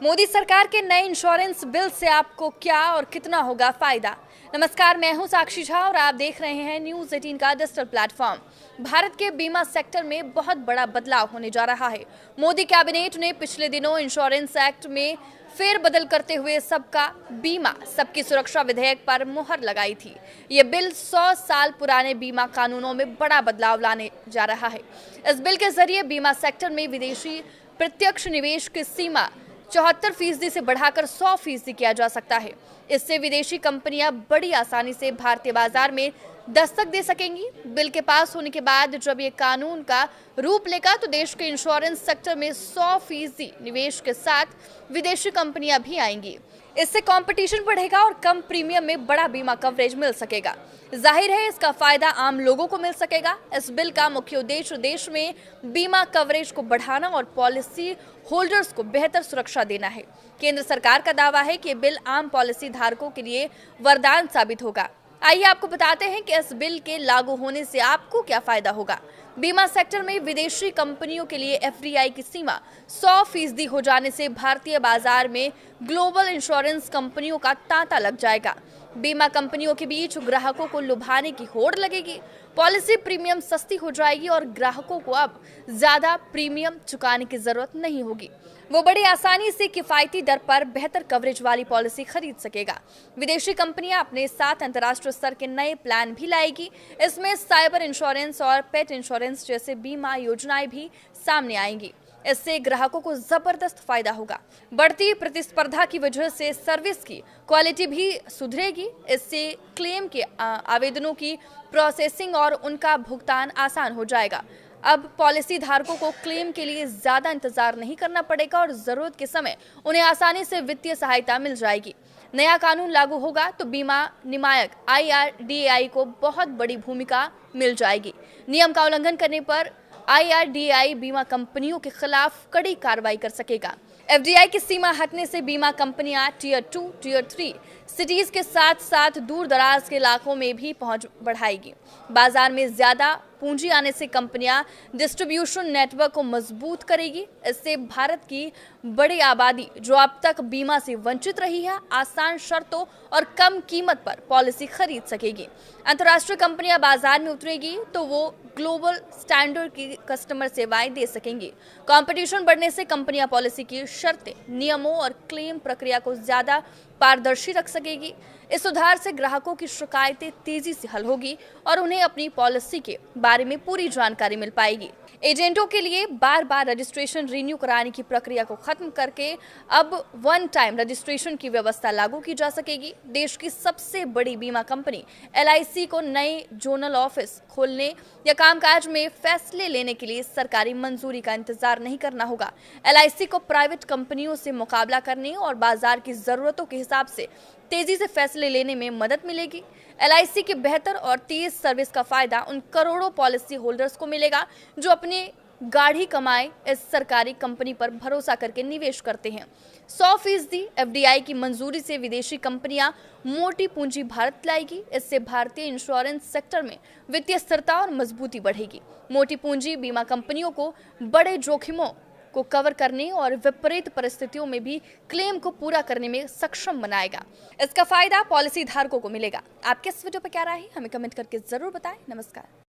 मोदी सरकार के नए इंश्योरेंस बिल से आपको क्या और कितना होगा फायदा। नमस्कार, मैं हूं साक्षी झा और आप देख रहे हैं न्यूज़ 18 का डिजिटल प्लेटफॉर्म। भारत के बीमा सेक्टर में बहुत बड़ा बदलाव होने जा रहा है। मोदी कैबिनेट ने पिछले दिनों इंश्योरेंस एक्ट में फेरबदल करते हुए सबका बीमा सबकी सुरक्षा विधेयक पर मुहर लगाई थी। ये बिल 100 साल पुराने बीमा कानूनों में बड़ा बदलाव लाने जा रहा है। इस बिल के जरिए बीमा सेक्टर में विदेशी प्रत्यक्ष निवेश की सीमा 74% से बढ़ाकर 100% किया जा सकता है। इससे विदेशी कंपनियां बड़ी आसानी से भारतीय बाजार में दस्तक दे सकेंगी। बिल के पास होने के बाद जब ये कानून का रूप लेगा तो देश के इंश्योरेंस सेक्टर में 100% निवेश के साथ विदेशी कंपनियां भी आएंगी। इससे कंपटीशन बढ़ेगा और कम प्रीमियम में बड़ा बीमा कवरेज मिल सकेगा। जाहिर है इसका फायदा आम लोगों को मिल सकेगा। इस बिल का मुख्य उद्देश्य देश में बीमा कवरेज को बढ़ाना और पॉलिसी होल्डर्स को बेहतर सुरक्षा देना है। केंद्र सरकार का दावा है कि बिल आम पॉलिसी धारकों के लिए वरदान साबित होगा। आइए आपको बताते हैं कि इस बिल के लागू होने से आपको क्या फायदा होगा। बीमा सेक्टर में विदेशी कंपनियों के लिए एफडीआई की सीमा 100% हो जाने से भारतीय बाजार में ग्लोबल इंश्योरेंस कंपनियों का तांता लग जाएगा। बीमा कंपनियों के बीच ग्राहकों को लुभाने की होड़ लगेगी। पॉलिसी प्रीमियम सस्ती हो जाएगी और ग्राहकों को अब ज्यादा प्रीमियम चुकाने की जरूरत नहीं होगी। वो बड़ी आसानी से किफायती दर पर बेहतर कवरेज वाली पॉलिसी खरीद सकेगा। विदेशी कंपनियां अपने साथ अंतर्राष्ट्रीय स्तर के नए प्लान भी लाएगी। इसमें साइबर इंश्योरेंस और पेट इंश्योरेंस जैसे बीमा योजनाएं भी सामने आएंगी। इससे ग्राहकों को जबरदस्त फायदा होगा। बढ़ती प्रतिस्पर्धा की वजह से सर्विस की क्वालिटी भी सुधरेगी। इससे क्लेम के आवेदनों की प्रोसेसिंग और उनका भुगतान आसान हो जाएगा। अब पॉलिसी धारकों को क्लेम के लिए ज्यादा इंतजार नहीं करना पड़ेगा और जरूरत के समय उन्हें आसानी से वित्तीय सहायता मिल जाएगी। नया कानून लागू होगा तो बीमा नियामक IRDAI को बहुत बड़ी भूमिका मिल जाएगी। नियम का उल्लंघन करने पर IRDAI बीमा कंपनियों के खिलाफ कड़ी कार्रवाई कर सकेगा। एफडीआई की सीमा हटने से बीमा कंपनियां टियर 2, टियर 3 सिटीज के साथ साथ दूर दराज के इलाकों में भी पहुंच बढ़ाएगी। बाजार में ज्यादा पूंजी आने से कंपनियां डिस्ट्रीब्यूशन नेटवर्क को मजबूत करेगी। इससे भारत की बड़ी आबादी जो अब तक बीमा से वंचित रही है, आसान शर्तों और कम कीमत पर पॉलिसी खरीद सकेगी। अंतर्राष्ट्रीय कंपनियां बाजार में उतरेगी तो वो ग्लोबल स्टैंडर्ड की कस्टमर सेवाएं दे सकेंगी। कंपटीशन बढ़ने से कंपनियां पॉलिसी की शर्तें, नियमों और क्लेम प्रक्रिया को ज्यादा पारदर्शी रख सकेगी। इस सुधार से ग्राहकों की शिकायतें तेजी से हल होगी और उन्हें अपनी पॉलिसी के बारे में पूरी जानकारी मिल पाएगी। एजेंटों के लिए बार बार रजिस्ट्रेशन रिन्यू कराने की प्रक्रिया को खत्म करके अब वन टाइम रजिस्ट्रेशन की व्यवस्था लागू की जा सकेगी। देश की सबसे बड़ी बीमा कंपनी LIC को नए जोनल ऑफिस खोलने या कामकाज में फैसले लेने के लिए सरकारी मंजूरी का इंतजार नहीं करना होगा। LIC को प्राइवेट कंपनियों से मुकाबला करने और बाजार की जरूरतों के हिसाब से तेजी से फैसले लेने में मदद मिलेगी। LIC की बेहतर और तेज सर्विस का फायदा उन करोड़ों पॉलिसी होल्डर्स को मिलेगा जो अपनी गाढ़ी कमाई इस सरकारी कंपनी पर भरोसा करके निवेश करते हैं। 100% एफडीआई की मंजूरी से विदेशी कंपनियां मोटी पूंजी भारत लाएगी। इससे भारतीय इंश्योरेंस सेक्टर में वित्तीय स्थिरता और मजबूती बढ़ेगी। मोटी पूंजी बीमा कंपनियों को बड़े जोखिमों को कवर करने और विपरीत परिस्थितियों में भी क्लेम को पूरा करने में सक्षम बनाएगा। इसका फायदा पॉलिसी धारकों को मिलेगा। आपके इस वीडियो पर क्या राय है, हमें कमेंट करके जरूर बताएं। नमस्कार।